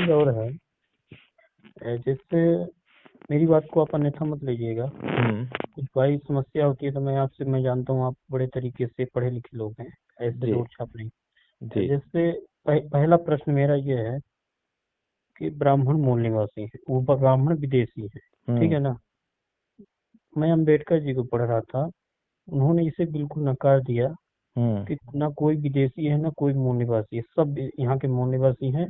चीज और है। जैसे मेरी बात को आप अन्यथा मत लीजिएगा। कुछ भाई समस्या होती है तो मैं जानता हूँ आप बड़े तरीके से पढ़े लिखे लोग हैं, ऐसे जी रोड छाप नहीं। जी। जैसे पहला प्रश्न मेरा ये है कि ब्राह्मण मूल निवासी है, वो ब्राह्मण विदेशी है, ठीक हम्म है ना। मैं अम्बेडकर जी को पढ़ रहा था, उन्होंने इसे बिल्कुल नकार दिया हम्म। कि ना कोई विदेशी है ना कोई मूल निवासी है, सब यहाँ के मूल निवासी हैं।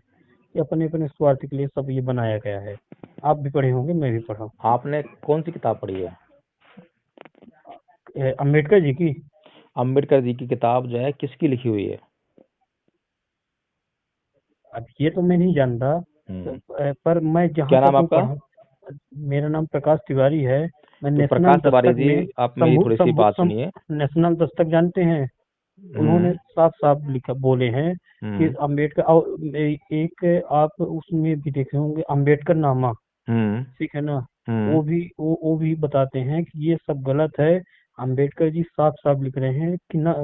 ये अपने अपने स्वार्थ के लिए सब ये बनाया गया है। आप भी पढ़े होंगे, मैं भी पढ़ा हूँ। आपने कौन सी किताब पढ़ी है? अम्बेडकर जी की। अंबेडकर जी की किताब जो है किसकी लिखी हुई है? अब ये तो मैं नहीं जानता, हम्म पर मैं जहाँ क्या नाम तक वो आपका? पढ़ा। मेरा नाम प्रकाश तिवारी है। मैं तो प्रकाश नेशनल तिवारी दस्तक जी, में आप मेरी थोड़ी सी बात सम, सुनिए। नेशनल दस्तक जानते हैं? उन्होंने हम्म साफ साफ लिखा बोले हैं कि हम्म अम्बेडकर, और एक आप उसमें भी देखे होंगे अम्बेडकर नामा, हम्म ठीक है ना। हम्म वो भी बताते हैं कि ये सब गलत है। अम्बेडकर जी साफ साफ लिख रहे हैं कि ना,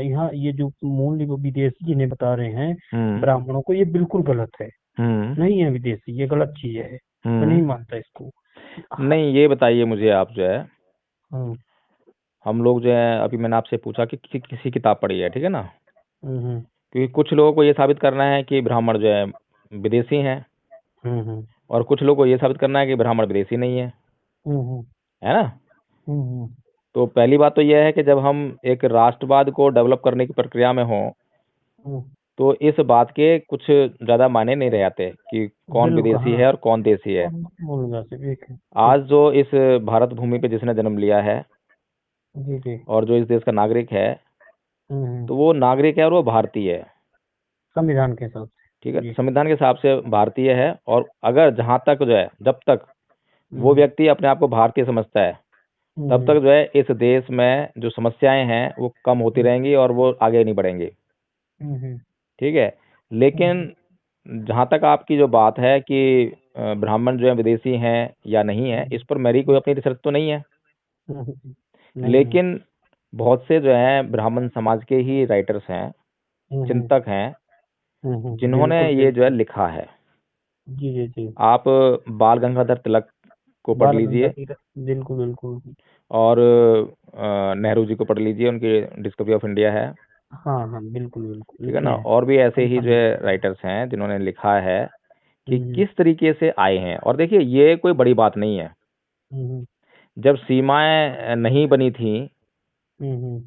यहाँ ये जो मूल विदेशी जिन्हें बता रहे हैं हम्म ब्राह्मणों को, ये बिल्कुल गलत है। हम्म नहीं है विदेशी, ये गलत चीज है। मैं नहीं हम्म। मानता इसको। हाँ। नहीं, ये बताइए मुझे आप जो है, हम्म हम लोग जो है, अभी मैंने आपसे पूछा कि किसी किताब पढ़ी है, ठीक है ना? हम्म क्योंकि कुछ लोगों को ये साबित करना है कि ब्राह्मण जो है विदेशी हैं, हम्म और कुछ लोगों को ये साबित करना है कि ब्राह्मण विदेशी नहीं है, हम्म है ना? हम्म तो पहली बात तो यह है कि जब हम एक राष्ट्रवाद को डेवलप करने की प्रक्रिया में हों, हम्म, तो इस बात के कुछ ज़्यादा मायने नहीं रह जाते कि कौन बिल्कुल विदेशी हाँ। है और कौन देशी है। कौन बोलूंगा सिर्फ एक है, आज ठीक। जो इस भारत भूमि पे जिसने जन्म लिया है जी जी। और जो इस देश का नागरिक है, हम्म। तो वो नागरिक है और वो भारतीय है। संविधान के हिसाब ठीक से है, जी। संविधान के हिसाब से भारतीय है। और अगर जहाँ तक जो है, जब तक वो हम्म व्यक्ति अपने आप को भारतीय समझता है, तब हम्म तक जो है इस देश में जो समस्याएं हैं वो कम होती हम्म रहेंगी और वो आगे नहीं बढ़ेंगी। हम्म ठीक है। लेकिन हम्म जहाँ तक आपकी जो बात है कि ब्राह्मण जो है विदेशी हैं या नहीं है, इस पर मेरी कोई अपनी रिसर्च तो नहीं है। नहीं है। लेकिन बहुत से जो है ब्राह्मण समाज के ही राइटर्स हैं, हम्म चिंतक हैं, जिन्होंने बिल्कुल ये जो है बिल्कुल। लिखा है। जी जी जी। आप बाल गंगाधर तिलक को पढ़ बाल लीजिए, गंगाधर, बिल्कुल बिल्कुल। और नेहरू जी को पढ़ लीजिए, उनकी डिस्कवरी ऑफ इंडिया है। हाँ हाँ बिल्कुल बिल्कुल ठीक है ना? लिखे हैं। और भी ऐसे ही जो संतान है लिखे हैं। राइटर्स हैं जिन्होंने लिखा है कि हम्म किस तरीके से आए हैं। और देखिए, ये कोई बड़ी बात नहीं है। हम्म जब सीमाएं नहीं बनी थी, हम्म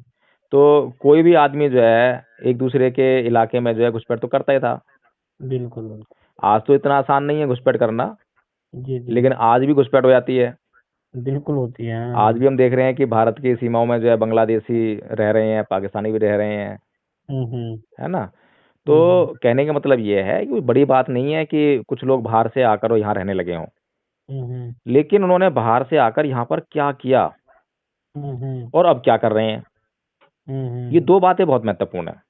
तो कोई भी आदमी जो है एक दूसरे के इलाके में जो है घुसपैठ तो करता ही था। बिल्कुल बिल्कुल। आज तो इतना आसान नहीं है घुसपैठ करना, जी जी। लेकिन आज भी घुसपैठ हो जाती है। बिल्कुल होती है आज हाँ। भी हम देख रहे हैं कि भारत की सीमाओं में जो है बांग्लादेशी रह रहे हैं, पाकिस्तानी भी रह रहे हैं, हम्म है ना? तो हम्म कहने का मतलब ये है कि कोई बड़ी बात नहीं है कि कुछ लोग बाहर से आकर वो यहाँ रहने लगे हों। हम्म लेकिन उन्होंने बाहर से आकर यहाँ पर क्या किया हम्म और अब क्या कर रहे हैं, ये हम्म। दो बातें बहुत महत्वपूर्ण है।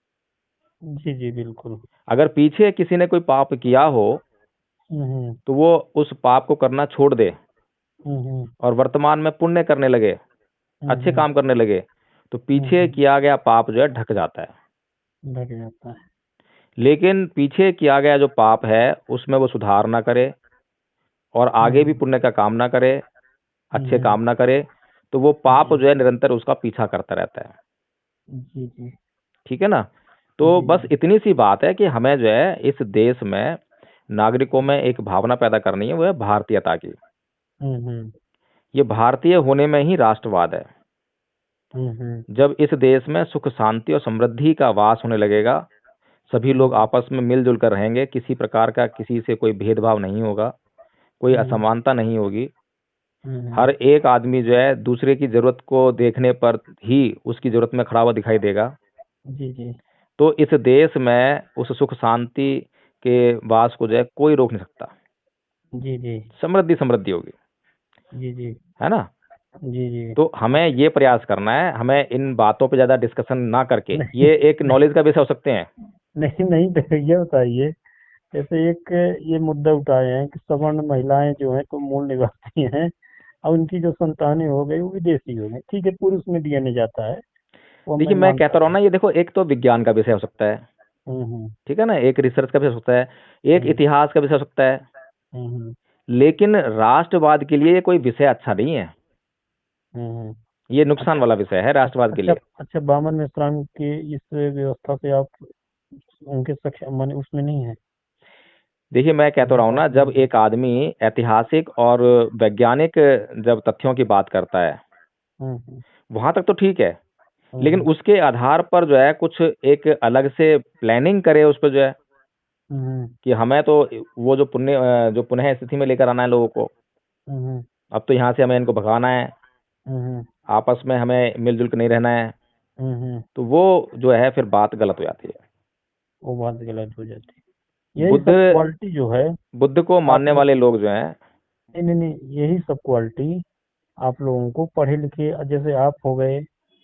जी जी बिल्कुल। अगर पीछे किसी ने कोई पाप किया हो, हम्म तो वो उस पाप को करना छोड़ दे हम्म और वर्तमान में पुण्य करने लगे, अच्छे हम्म काम करने लगे, तो पीछे हम्म। किया गया पाप जो है ढक जाता है। लग जाता है। लेकिन पीछे किया गया जो पाप है, उसमें वो सुधार ना करे और आगे भी हम्म पुण्य का काम ना करे, अच्छे हम्म। काम ना करे, तो वो पाप जी जो है निरंतर उसका पीछा करता रहता है। जी जी ठीक है ना? तो जी बस जी। इतनी सी बात है कि हमें जो है इस देश में नागरिकों में एक भावना पैदा करनी है, वो है भारतीयता की। हम्म। ये भारतीय होने में ही राष्ट्रवाद है। हम्म जब इस देश में सुख शांति और समृद्धि का वास होने लगेगा, सभी लोग हम्म आपस में मिलजुल कर रहेंगे, किसी प्रकार का किसी से कोई भेदभाव नहीं होगा, कोई हम्म असमानता नहीं होगी। हम्म। हर एक आदमी जो है दूसरे की जरूरत को देखने पर ही उसकी जरूरत में खड़ा हुआ दिखाई देगा। जी जी तो इस देश में उस सुख शांति के वास को जो है कोई रोक नहीं सकता। जी जी समृद्धि समृद्धि होगी, जी जी है ना? जी जी। तो हमें ये प्रयास करना है, हमें इन बातों पे ज्यादा डिस्कशन ना करके, नहीं ये एक नहीं नॉलेज का विषय हो सकते हैं। नहीं नहीं तो ये बताइए, जैसे एक ये मुद्दा उठाए हैं कि सवर्ण महिलाएं जो हैं तो मूल निवासी हैं, और उनकी जो संतानें हो गई वो विदेशी हो गई, ठीक है, पुरुष में डीएनए जाता है, वो मैं देखिए, मैं कहता मानता रहा हूँ हूँ। ना, ये देखो, एक तो विज्ञान का विषय हो सकता है, हम्म ठीक है ना, एक रिसर्च का विषय हो सकता है, एक हम्म इतिहास का विषय हो सकता है, हम्म लेकिन राष्ट्रवाद के लिए ये कोई विषय अच्छा नहीं है। हम्म। ये नुकसान अच्छा वाला विषय है राष्ट्रवाद के अच्छा लिए। अच्छा, बामन मिश्राम के इस व्यवस्था से आप उनके सक्षम माने उसमें नहीं है? देखिए, मैं कह तो उनके रहा हूँ साथ ना, नहीं जब है? एक आदमी ऐतिहासिक और वैज्ञानिक जब तथ्यों की बात करता है, हम्म वहां तक तो ठीक है, लेकिन हम्म उसके आधार पर जो है कुछ एक अलग से प्लानिंग करे उस पर जो है, हम्म कि हमें तो वो जो पुनः स्थिति में लेकर आना है लोगों को, हम्म अब तो यहाँ से हमें इनको भगाना है, हम्म आपस में हमें मिलजुल कर नहीं रहना है, हम्म। तो वो जो है फिर बात गलत हो जाती है। वो बात गलत हो जाती है। यही बुद्ध सब क्वालिटी जो है बुद्ध को आप मानने लोग, वाले लोग जो हैं, नहीं नहीं नहीं, यही सब क्वालिटी आप लोगों को पढ़े लिखे, जैसे आप हो गए,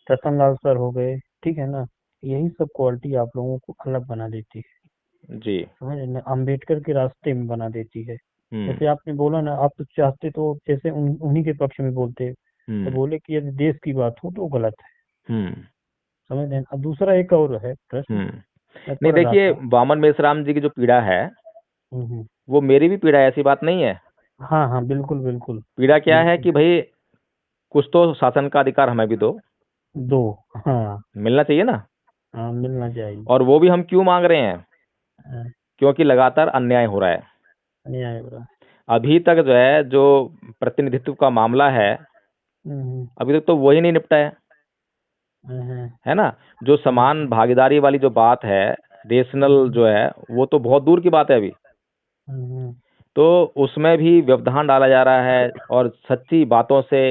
रतनलाल सर हो गए, ठीक है ना, यही सब क्वालिटी आप लोगों को अलग बना देती है। जी। समझ रहे ना, अम्बेडकर के रास्ते में बना देती है। हम्म जैसे आपने बोला ना, आप तो चाहते तो जैसे उन्हीं के पक्ष में बोलते, तो हम्म बोले कि यदि देश की बात हो तो वो गलत है। हम्म समझ रहे हैं। अब दूसरा एक और है प्रश्न, हम्म। मैं नहीं, पढ़ रहा देखिए, था। वामन मेश्राम जी की जो पीड़ा है, हम्म। वो मेरी भी पीड़ा है, ऐसी बात नहीं है। हाँ हाँ, बिल्कुल बिल्कुल पीड़ा क्या है बिल्कुल। कि भाई कुछ तो शासन का अधिकार हमें भी दो, दो। हाँ मिलना चाहिए ना। हाँ, मिलना चाहिए। और वो भी हम क्यों मांग रहे हैं? हाँ, क्योंकि लगातार अन्याय हो रहा है। अन्याय हो रहा है। अभी तक जो है, जो प्रतिनिधित्व का मामला है, हम्म अभी तक तो वही नहीं निपटा हम्म है ना। जो समान हम्म भागीदारी वाली जो बात है, रेशनल हम्म जो है, वो तो बहुत दूर की बात है अभी। हम्म तो उसमें भी व्यवधान डाला जा रहा है, और सच्ची बातों से,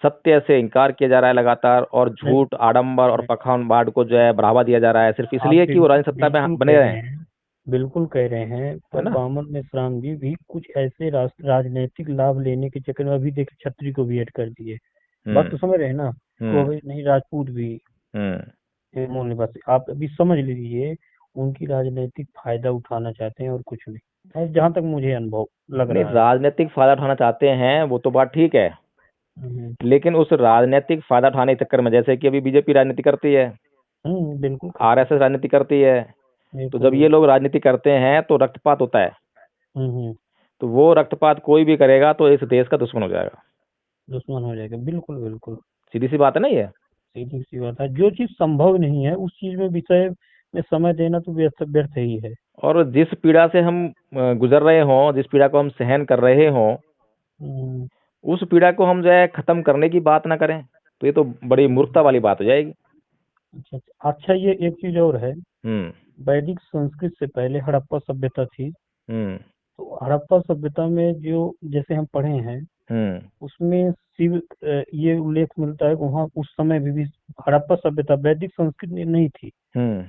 सत्य से इनकार किया जा रहा है लगातार, और नहीं, झूठ, आडंबर और नहीं, पखंड को जो है बढ़ावा दिया जा रहा है, सिर्फ आप इसलिए कि वो राजनीतिक सत्ता पे बिल्कुल बने कह रहे रहें। हैं, बिल्कुल कह रहे हैं, है पर ना। बामन मिश्राम जी भी कुछ ऐसे राजनीतिक लाभ लेने के चक्कर में अभी देखिए छतरी को भी ऐड कर दिए। बात हम्म तो समझ रहे हैं ना, तो हम्म अभी नहीं, राजपूत भी हम्म। मूल्य बस आप अभी समझ लीजिए, उनकी राजनीतिक फायदा उठाना चाहते हैं और कुछ नहीं, और जहां तक मुझे अनुभव लग नहीं, रहा है। राजनीतिक फायदा उठाना चाहते हैं, वो तो बात ठीक है, हम्म लेकिन उस राजनीतिक फायदा उठाने के चक्कर में, जैसे कि अभी बीजेपी राजनीति करती है, बिल्कुल करती है। आरएसएस राजनीति करती है, तो बिल्कुल जब ये बिल्कुल। लोग राजनीति करते हैं तो रक्तपात होता है। हम्म। तो वो रक्तपात कोई भी करेगा तो इस देश का दुश्मन हो जाएगा। दुश्मन हो जाएगा, बिल्कुल बिल्कुल। सीधी सी बात है ना ये। सीधी सी बात है, जो चीज संभव नहीं है उस चीज में विषय में समय देना तो व्यर्थ व्यर्थ ही है। और जिस पीड़ा से हम गुजर रहे हों, जिस पीड़ा को हम सहन कर रहे हों, हम्म, उस पीड़ा को हम जो है खत्म करने की बात ना करें, तो ये तो बड़ी मूर्खता वाली बात हो जाएगी। अच्छा अच्छा अच्छा, ये एक चीज और है। हम्म वैदिक संस्कृत से पहले हड़प्पा सभ्यता थी। हम्म तो हड़प्पा सभ्यता में जो, जैसे हम पढ़े हैं, हम्म उसमें शिव ये उल्लेख मिलता है कि वहाँ उस समय भी हड़प्पा सभ्यता वैदिक संस्कृत नहीं थी। हम्म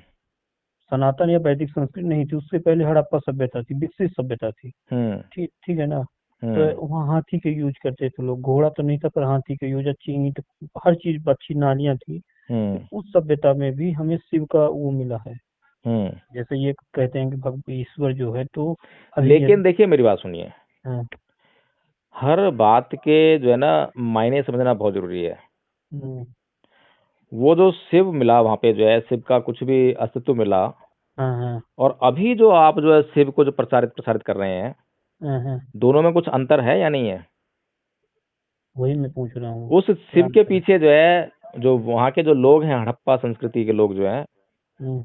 सनातन या वैदिक संस्कृत नहीं थी, उससे पहले हड़प्पा सभ्यता थी, विकसित सभ्यता थी। हम्म ठीक ठीक है ना। तो हम्म वहाँ हाथी के यूज करते थे लोग, घोड़ा तो नहीं था पर हाथी के यूज, अच्छी ईंट, हर चीज, अच्छी नालियां थी। तो हम्म उस सभ्यता में भी हमें शिव का वो मिला है। हम्म। जैसे ये कहते हैं कि भगवान ईश्वर जो है, तो अभी लेकिन देखिए, मेरी बात सुनिए, हाँ, हर बात के जो है ना, मायने समझना बहुत जरूरी है। हम्म, वो जो शिव मिला वहां पे, जो है शिव का कुछ भी अस्तित्व मिला, हाँ हाँ और अभी जो आप जो है शिव को जो प्रचारित प्रसारित कर रहे हैं, हाँ हाँ, दोनों में कुछ अंतर है या नहीं है? वही मैं पूछ रहा हूँ, उस क्या शिव के अंतर है? पीछे जो है, जो वहाँ के जो लोग हैं, हड़प्पा संस्कृति के लोग जो हैं, हम्म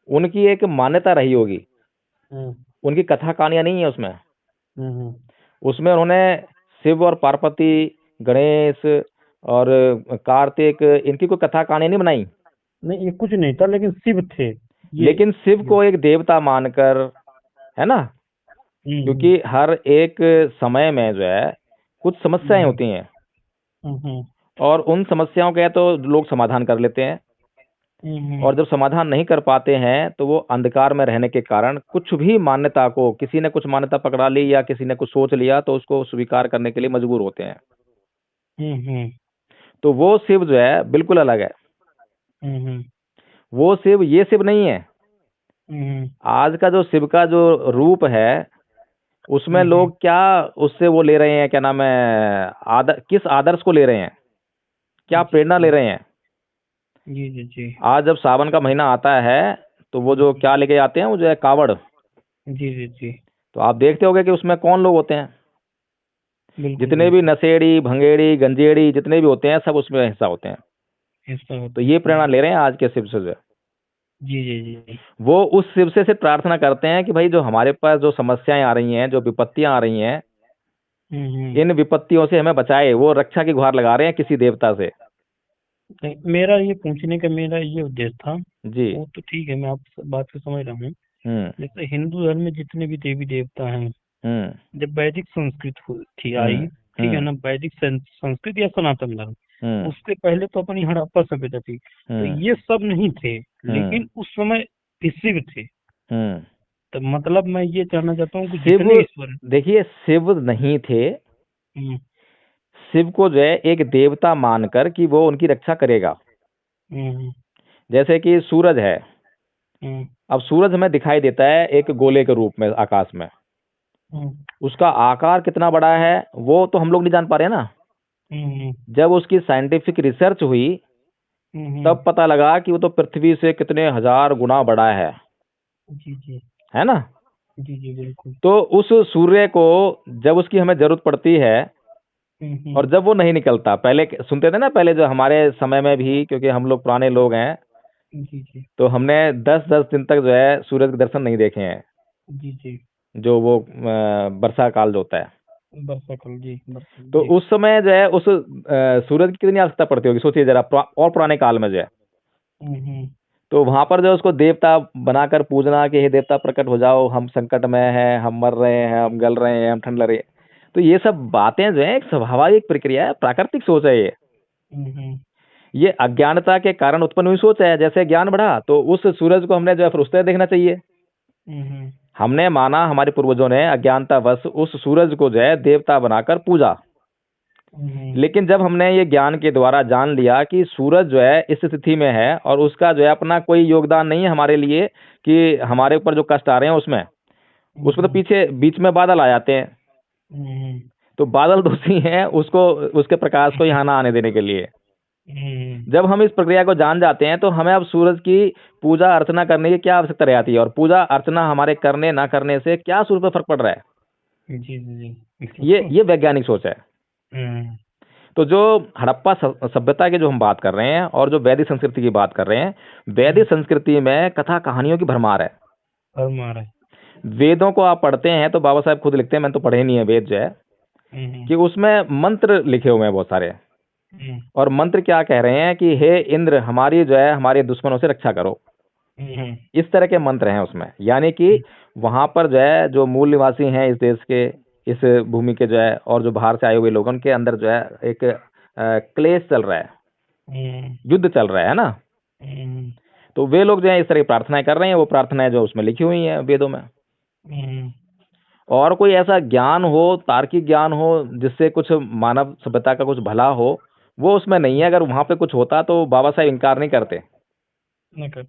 उनकी एक मान्यता रही होगी। हम्म उनकी कथा कहानियां नहीं है उसमें। हम्म। उसमें उन्होंने शिव और पार्वती, गणेश और कार्तिक, इनकी कोई कथा कहानी नहीं बनाई। नहीं, ये कुछ नहीं था, लेकिन शिव थे लेकिन शिव ये। को एक देवता मानकर, है ना, हम्म क्योंकि हर एक समय में जो है कुछ समस्याएं हम्म होती हैं, हम्म और उन समस्याओं के तो लोग समाधान कर लेते हैं, हम्म और जब समाधान नहीं कर पाते हैं तो वो अंधकार में रहने के कारण कुछ भी मान्यता को, किसी ने कुछ मान्यता पकड़ा ली या किसी ने कुछ सोच लिया, तो उसको स्वीकार करने के लिए मजबूर होते हैं। हम्म तो वो शिव जो है बिल्कुल अलग है। हम्म वो शिव ये शिव नहीं है। हम्म आज का जो शिव का जो रूप है, उसमें हम्म। लोग क्या उससे वो ले रहे हैं, क्या नाम है, किस आदर्श को ले रहे हैं, क्या जी प्रेरणा ले जी रहे हैं? जी जी जी। आज जब सावन का महीना आता है, तो वो जो क्या लेके जाते हैं वो जो है कावड़, जी जी जी, तो आप देखते होगे कि उसमें कौन लोग होते हैं, बिल्कुल जितने भी बिल्कुल नशेड़ी भंगेड़ी गंजेड़ी जितने भी होते हैं सब उसमें हिस्सा होते हैं। ऐसा तो होता है। ये प्रेरणा ले रहे हैं आज के शिव से जो है। जी जी जी जी। वो उस शिव से प्रार्थना करते हैं कि भाई जो हमारे पास जो समस्याएं आ रही हैं, जो विपत्तियां आ रही हैं, हम्म। इन विपत्तियों से हमें बचाए, वो रक्षा की गुहार लगा रहे हैं किसी देवता से। मेरा ये पूछने का मेरा ये उद्देश्य था, जी। वो तो ठीक है, मैं आप बात को समझ रहा हूँ। हम्म। जैसे हिंदू धर्म में जितने भी देवी देवता हैं, हम्म। जब वैदिक संस्कृत थी आई, हम्म। ठीक है हम्म। ना, वैदिक संस्कृत या सनातन धर्म, हम्म। उसके पहले तो अपनी हड़प्पा सभ्यता थी, तो हम्म। ये सब नहीं थे, हम्म। लेकिन उस समय शिव थे। हम्म। तो मतलब मैं ये जानना चाहता हूँ कि शिव, जितने ईश्वर हैं। देखिए शिव नहीं थे। हम्म शिव को जो है एक देवता मानकर कि वो उनकी रक्षा करेगा। हम्म जैसे कि सूरज है, हम्म अब सूरज हमें दिखाई देता है एक गोले के रूप में आकाश में, हम्म उसका आकार कितना बड़ा है वो तो हम लोग नहीं जान पा रहे ना। हम्म जब उसकी साइंटिफिक रिसर्च हुई हम्म, तब पता लगा कि वो तो पृथ्वी से कितने हजार गुना बड़ा जी जी है ना। जी जी, बिल्कुल। तो उस सूर्य को जब उसकी हमें जरूरत पड़ती है हम्म। और जब वो नहीं निकलता, पहले सुनते थे ना, पहले जो हमारे समय में भी, क्योंकि हम लोग पुराने लोग हैं, जी जी तो हमने 10-10 दिन तक जो है सूरज के दर्शन नहीं देखे हैं, जी जी, जो वो वर्षा काल जो होता है। बरसा कल जी, बरसा तो जी। उस समय जो है उस सूरज की कितनी आवश्यकता पड़ती होगी, सोचिए जरा, और पुराने काल में जो है। हम्म। तो वहां पर जो है उसको देवता बनाकर पूजना कि हे देवता प्रकट हो जाओ, हम संकट में हैं, हम मर रहे हैं, हम गल रहे हैं, हम ठंड लग रही है। तो ये सब बातें जो है एक स्वाभाविक प्रक्रिया है, प्राकृतिक सोच है ये। हम्म ये अज्ञानता के कारण उत्पन्न हुई सोच है। जैसे ज्ञान बढ़ा तो उस सूरज को हमने जो है फिर उस तरह देखना चाहिए। हम्म हमने माना, हमारे पूर्वजों ने अज्ञानतावश उस सूरज को जो है देवता बनाकर पूजा। हम्म लेकिन जब हमने ये ज्ञान के द्वारा जान लिया कि सूरज जो है इस स्थिति में है और उसका जो है अपना कोई योगदान नहीं है हमारे लिए, कि हमारे ऊपर जो कष्ट आ रहे हैं उसमें, उसमें तो हम्म पीछे बीच में बादल आ जाते हैं। हम्म तो बादल दोषी हैं उसको, उसके प्रकाश को यहाँ ना आने देने के लिए। हम्म जब हम इस प्रक्रिया को जान जाते हैं तो हमें अब सूरज की पूजा अर्चना करने की क्या आवश्यकता रह जाती है, और पूजा अर्चना हमारे करने ना करने से क्या सूरज पर फर्क पड़ रहा है। जी जी जी, ये बिल्कुल। ये वैज्ञानिक सोच है। हम्म तो जो हड़प्पा सभ्यता की जो हम बात कर रहे हैं और जो वैदिक संस्कृति की बात कर रहे हैं, वैदिक संस्कृति में कथा कहानियों की भरमार है। और मारा है। वेदों को आप पढ़ते हैं तो बाबा साहब खुद लिखते हैं, मैंने तो पढ़े नहीं है वेद जो है, हम्म कि उसमें मंत्र लिखे हुए हैं बहुत सारे। हम्म और मंत्र क्या कह रहे हैं कि हे इंद्र हमारी जो है हमारे दुश्मनों से रक्षा करो। हम्म इस तरह के मंत्र हैं उसमें, यानी कि वहां पर जो है जो मूल निवासी हैं इस देश के, इस भूमि के जो है, और जो बाहर से आए हुए लोग, उनके अंदर जो है एक क्लेश चल रहा है, हम्म युद्ध चल रहा है ना। हम्म तो वे लोग जो है इस तरह की प्रार्थनाएं कर रहे हैं, वो प्रार्थनाएं जो उसमें लिखी हुई हैं वेदों में। हम्म और कोई ऐसा ज्ञान हो, तार्किक ज्ञान हो, जिससे कुछ मानव सभ्यता का कुछ भला हो, वो उसमें नहीं है। अगर वहां पे कुछ होता तो बाबा साहब इनकार नहीं करते, न कर।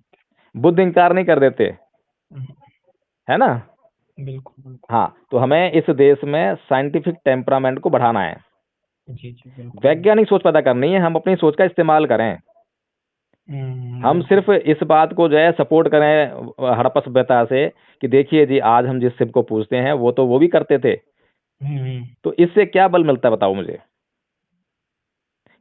बुद्ध इनकार नहीं कर देते, हम्म, है ना। बिल्कुल बिल्कुल। हाँ, तो हमें इस देश में साइंटिफिक टेम्परामेंट को बढ़ाना है, जी जी, बिल्कुल। वैज्ञानिक सोच पैदा करनी है, हम अपनी सोच का इस्तेमाल करें। हम बिल्कुल। सिर्फ इस बात को जो है सपोर्ट करें हड़प्पा सभ्यता से, कि देखिए जी आज हम जिस शिव को पूजते हैं वो तो वो भी करते थे, हम्म तो इससे क्या बल मिलता है बताओ मुझे।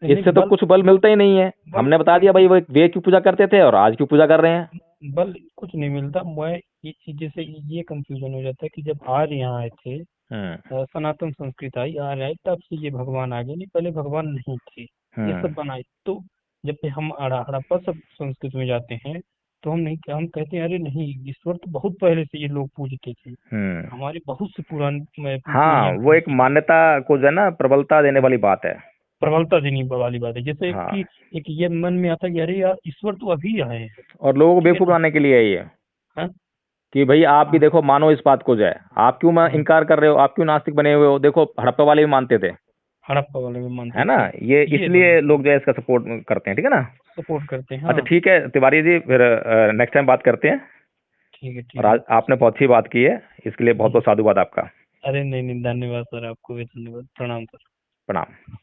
नहीं, इससे तो बल कुछ बल मिलता ही नहीं है। बल हमने बता बल दिया भाई वो वे क्यों पूजा करते थे और आज क्यों पूजा कर रहे हैं। बल कुछ नहीं मिलता। मैं ये चीज जैसे ये कंफ्यूजन हो जाता है कि जब आर्य यहाँ आए थे, हम्म। सनातन संस्कृत आई, आर्य आए, तब से ये भगवान आ गए, नहीं पहले भगवान नहीं थे, ये हम्म। सब बनाए। तो जब पे हम हड़प्पा सब संस्कृत में जाते हैं, तो हम कहते हैं अरे नहीं, ईश्वर तो बहुत पहले से ये लोग पूजते थे, हम्म। हमारे बहुत से पुराने हाँ, पूर्वजन वो एक पूजते थे। मान्यता को जो है ना प्रबलता देने वाली बात है। प्रबलता देने वाली बात है, जैसे हाँ, कि एक ये मन में आता है कि अरे यार, ईश्वर तो अभी आए हैं, और लोगों को ठीक है बेवकूफ ना। बनाने के लिए है ये, हाँ कि भाई आप भी हाँ देखो मानो इस बात को जो है, आप क्यों हाँ, इनकार कर रहे हो, आप क्यों नास्तिक बने हुए हो, देखो हड़प्पा वाले भी मानते थे, हड़प्पा वाले में है मानते ना। थे। ये ये दोनों इसलिए चीज लोग जो है इसका सपोर्ट करते हैं, ठीक है ना। सपोर्ट करते हैं, अच्छा हाँ। ठीक है तिवारी जी, फिर नेक्स्ट टाइम बात करते हैं। ठीक है और ठीक है। आज आपने बहुत अच्छी बात की है, इसके लिए बहुत हम्म, बहुत साधुवाद आपका। अरे नहीं नहीं, धन्यवाद सर, आपको भी धन्यवाद, प्रणाम सर। प्रणाम।